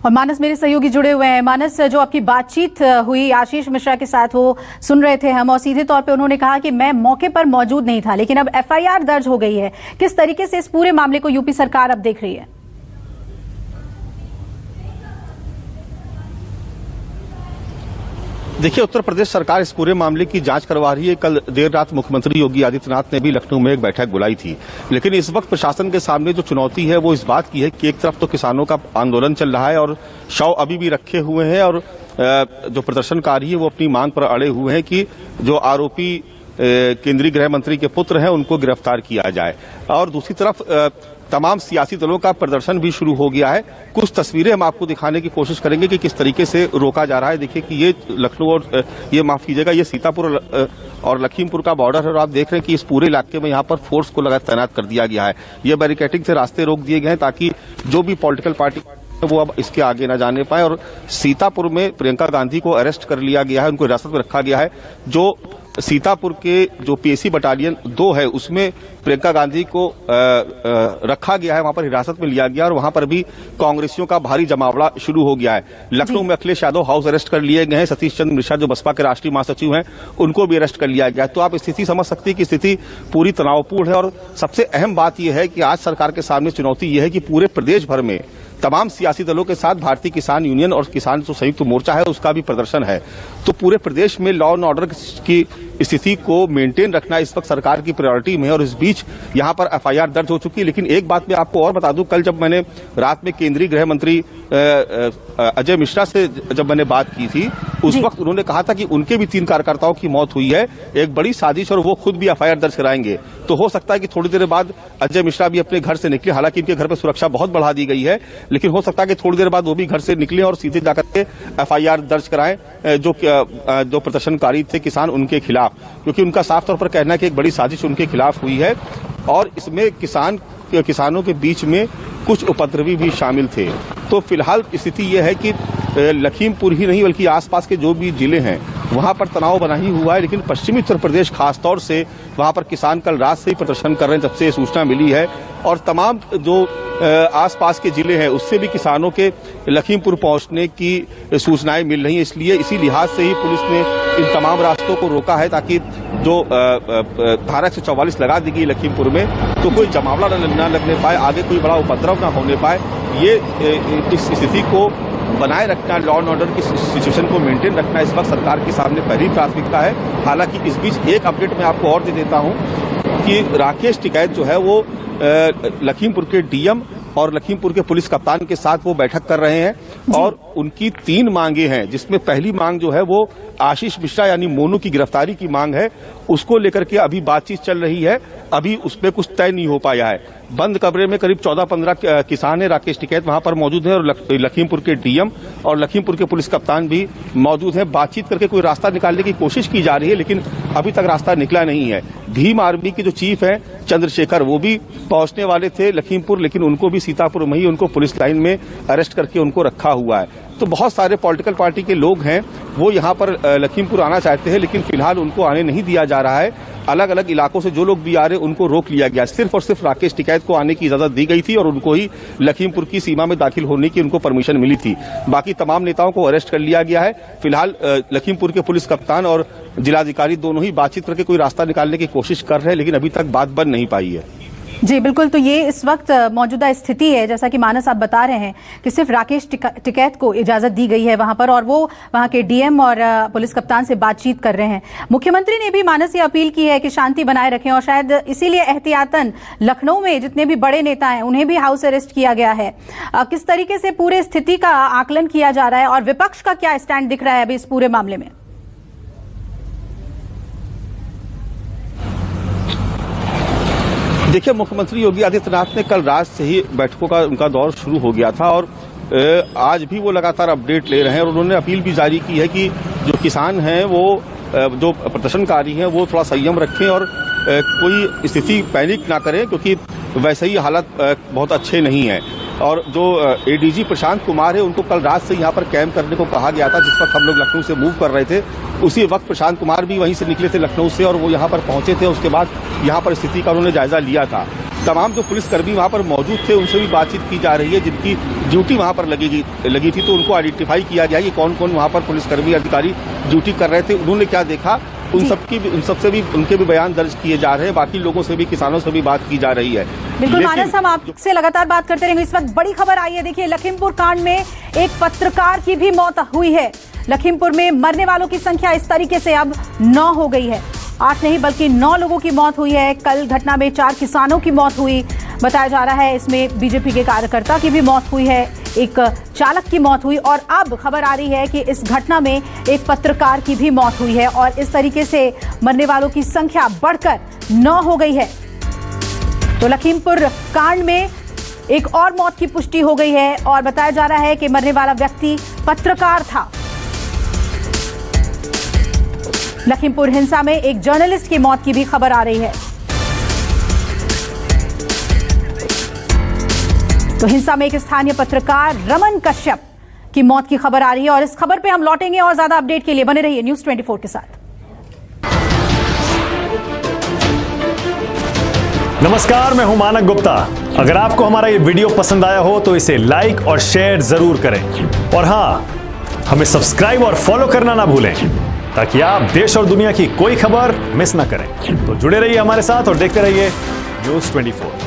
और मानस मेरे सहयोगी जुड़े हुए हैं। मानस, जो आपकी बातचीत हुई आशीष मिश्रा के साथ वो सुन रहे थे हम, और सीधे तौर पे उन्होंने कहा कि मैं मौके पर मौजूद नहीं था, लेकिन अब एफआईआर दर्ज हो गई है। किस तरीके से इस पूरे मामले को यूपी सरकार अब देख रही है? देखिए, उत्तर प्रदेश सरकार इस पूरे मामले की जांच करवा रही है। कल देर रात मुख्यमंत्री योगी आदित्यनाथ ने भी लखनऊ में एक बैठक बुलाई थी, लेकिन इस वक्त प्रशासन के सामने जो चुनौती है वो इस बात की है कि एक तरफ तो किसानों का आंदोलन चल रहा है और शव अभी भी रखे हुए हैं, और जो प्रदर्शनकारी है वो अपनी मांग पर अड़े हुए हैं कि जो आरोपी केंद्रीय गृह मंत्री के पुत्र हैं उनको गिरफ्तार किया जाए। और दूसरी तरफ तमाम सियासी दलों का प्रदर्शन भी शुरू हो गया है। कुछ तस्वीरें हम आपको दिखाने की कोशिश करेंगे कि किस तरीके से रोका जा रहा है। देखिए कि ये लखनऊ और ये माफ कीजिएगा, ये सीतापुर और लखीमपुर का बॉर्डर है, और आप देख रहे हैं कि इस पूरे इलाके में यहाँ पर फोर्स को लगातार तैनात कर दिया गया है। ये बैरिकेडिंग से रास्ते रोक दिए गए हैं ताकि जो भी पॉलिटिकल पार्टी वो अब इसके आगे न जाने पाए। और सीतापुर में प्रियंका गांधी को अरेस्ट कर लिया गया है, उनको हिरासत में रखा गया है। जो सीतापुर के जो पीएसी बटालियन 2 है उसमें प्रियंका गांधी को रखा गया है, वहां पर हिरासत में लिया गया, और वहां पर भी कांग्रेसियों का भारी जमावड़ा शुरू हो गया है। लखनऊ में अखिलेश यादव हाउस अरेस्ट कर लिए गए हैं। सतीश चंद्र मिश्रा जो बसपा के राष्ट्रीय महासचिव हैं उनको भी अरेस्ट कर लिया गया है। तो आप स्थिति समझ सकते हैं कि स्थिति पूरी तनावपूर्ण है। और सबसे अहम बात यह है कि आज सरकार के सामने चुनौती यह है कि पूरे प्रदेश भर में तमाम सियासी दलों के साथ भारतीय किसान यूनियन और किसान जो संयुक्त मोर्चा है उसका भी प्रदर्शन है। तो पूरे प्रदेश में लॉ एंड ऑर्डर की स्थिति को मेंटेन रखना इस वक्त सरकार की प्रायोरिटी में है। और इस बीच यहां पर एफआईआर दर्ज हो चुकी है। लेकिन एक बात मैं आपको और बता दूं, कल जब मैंने रात में केंद्रीय गृह मंत्री अजय मिश्रा से जब मैंने बात की थी, उस वक्त उन्होंने कहा था कि उनके भी 3 कार्यकर्ताओं की मौत हुई है, एक बड़ी साजिश, और वो खुद भी एफआईआर दर्ज कराएंगे। तो हो सकता है कि थोड़ी देर बाद अजय मिश्रा भी अपने घर से निकले। हालांकि इनके घर पर सुरक्षा बहुत बढ़ा दी गई है, लेकिन हो सकता है कि थोड़ी देर बाद वो भी घर से निकले और सीधे जाकर के एफआईआर दर्ज कराएं जो प्रदर्शनकारी थे किसान उनके खिलाफ, क्योंकि उनका साफ तौर पर कहना है कि एक बड़ी साजिश उनके खिलाफ हुई है और इसमें किसानों के बीच में कुछ उपद्रवी भी शामिल थे। तो फिलहाल स्थिति यह है कि लखीमपुर ही नहीं बल्कि आसपास के जो भी जिले हैं वहां पर तनाव बना ही हुआ है। लेकिन पश्चिमी उत्तर प्रदेश खासतौर से वहां पर किसान कल रात से ही प्रदर्शन कर रहे हैं जब से सूचना मिली है, और तमाम जो आसपास के जिले हैं उससे भी किसानों के लखीमपुर पहुंचने की सूचनाएं मिल रही हैं। इसलिए इसी लिहाज से ही पुलिस ने इन तमाम रास्तों को रोका है ताकि जो धारा 144 लगा दी गई लखीमपुर में, तो कोई जमावड़ा न लगने पाए, आगे कोई बड़ा उपद्रव न होने पाए। ये इस स्थिति को बनाए रखना, लॉ एंड ऑर्डर की सिचुएशन को मेंटेन रखना इस वक्त सरकार के सामने पहली प्राथमिकता है। हालांकि इस बीच एक अपडेट मैं आपको और दे देता हूं कि राकेश टिकैत जो है वो लखीमपुर के डीएम और लखीमपुर के पुलिस कप्तान के साथ वो बैठक कर रहे हैं, और उनकी 3 मांगे हैं, जिसमें पहली मांग जो है वो आशीष मिश्रा यानी मोनू की गिरफ्तारी की मांग है। उसको लेकर के अभी बातचीत चल रही है, अभी उसमें कुछ तय नहीं हो पाया है। बंद कमरे में करीब 14-15 किसान है, राकेश टिकैत वहां पर मौजूद है, और लखीमपुर के डीएम और लखीमपुर के पुलिस कप्तान भी मौजूद है। बातचीत करके कोई रास्ता निकालने की कोशिश की जा रही है, लेकिन अभी तक रास्ता निकला नहीं है। भीम आर्मी के जो चीफ हैं चंद्रशेखर, वो भी पहुंचने वाले थे लखीमपुर, लेकिन उनको भी सीतापुर में ही उनको पुलिस लाइन में अरेस्ट करके उनको रखा हुआ है। तो बहुत सारे पॉलिटिकल पार्टी के लोग हैं वो यहाँ पर लखीमपुर आना चाहते हैं, लेकिन फिलहाल उनको आने नहीं दिया जा रहा है। अलग अलग इलाकों से जो लोग भी आ रहे हैं उनको रोक लिया गया। सिर्फ और सिर्फ राकेश टिकैत को आने की इजाजत दी गई थी और उनको ही लखीमपुर की सीमा में दाखिल होने की उनको परमिशन मिली थी। बाकी तमाम नेताओं को अरेस्ट कर लिया गया है। फिलहाल लखीमपुर के पुलिस कप्तान और जिलाधिकारी दोनों ही बातचीत करके कोई रास्ता निकालने की कोशिश कर रहे हैं, लेकिन अभी तक बात बन नहीं पाई है। जी बिल्कुल, तो ये इस वक्त मौजूदा स्थिति है। जैसा कि मानस आप बता रहे हैं कि सिर्फ राकेश टिकैत को इजाजत दी गई है वहां पर, और वो वहां के डीएम और पुलिस कप्तान से बातचीत कर रहे हैं। मुख्यमंत्री ने भी मानस ये अपील की है कि शांति बनाए रखें, और शायद इसीलिए एहतियातन लखनऊ में जितने भी बड़े नेता हैं उन्हें भी हाउस अरेस्ट किया गया है। किस तरीके से पूरे स्थिति का आकलन किया जा रहा है और विपक्ष का क्या स्टैंड दिख रहा है अभी इस पूरे मामले में? देखिए, मुख्यमंत्री योगी आदित्यनाथ ने कल रात से ही बैठकों का उनका दौर शुरू हो गया था, और आज भी वो लगातार अपडेट ले रहे हैं। और उन्होंने अपील भी जारी की है कि जो किसान हैं वो जो प्रदर्शनकारी हैं वो थोड़ा संयम रखें और कोई स्थिति पैनिक ना करें, क्योंकि वैसे ही हालात बहुत अच्छे नहीं है। और जो एडीजी प्रशांत कुमार है, उनको कल रात से यहाँ पर कैंप करने को कहा गया था। जिस वक्त हम लोग लखनऊ से मूव कर रहे थे, उसी वक्त प्रशांत कुमार भी वहीं से निकले थे लखनऊ से, और वो यहाँ पर पहुंचे थे। उसके बाद यहाँ पर स्थिति का उन्होंने जायजा लिया था। तमाम जो पुलिसकर्मी वहाँ पर मौजूद थे, उनसे भी बातचीत की जा रही है, जिनकी ड्यूटी वहाँ पर लगी थी। तो उनको आइडेंटिफाई किया गया कि कौन कौन वहाँ पर पुलिसकर्मी अधिकारी ड्यूटी कर रहे थे, उन्होंने क्या देखा, उन सबसे भी उनके भी बयान दर्ज किए जा रहे हैं। बाकी लोगों से भी, किसानों से भी बात की जा रही है। बिल्कुल मानस, हम आपसे लगातार बात करते रहेंगे। इस वक्त बड़ी खबर आई है, देखिए लखीमपुर कांड में एक पत्रकार की भी मौत हुई है। लखीमपुर में मरने वालों की संख्या इस तरीके से अब 9 हो गई है। 8 नहीं बल्कि 9 लोगों की मौत हुई है। कल घटना में 4 किसानों की मौत हुई, बताया जा रहा है। इसमें बीजेपी के कार्यकर्ता की भी मौत हुई है, एक चालक की मौत हुई, और अब खबर आ रही है कि इस घटना में एक पत्रकार की भी मौत हुई है। और इस तरीके से मरने वालों की संख्या बढ़कर 9 हो गई है। तो लखीमपुर कांड में एक और मौत की पुष्टि हो गई है, और बताया जा रहा है कि मरने वाला व्यक्ति पत्रकार था। लखीमपुर हिंसा में एक जर्नलिस्ट की मौत की भी खबर आ रही है। तो हिंसा में एक स्थानीय पत्रकार रमन कश्यप की मौत की खबर आ रही है, और इस खबर पे हम लौटेंगे। और ज्यादा अपडेट के लिए बने रहिए न्यूज़ 24 के साथ। नमस्कार, मैं हूं मानक गुप्ता। अगर आपको हमारा ये वीडियो पसंद आया हो तो इसे लाइक और शेयर जरूर करें, और हां, हमें सब्सक्राइब और फॉलो करना ना भूलें, ताकि आप देश और दुनिया की कोई खबर मिस ना करें। तो जुड़े रहिए हमारे साथ और देखते रहिए न्यूज़ 24।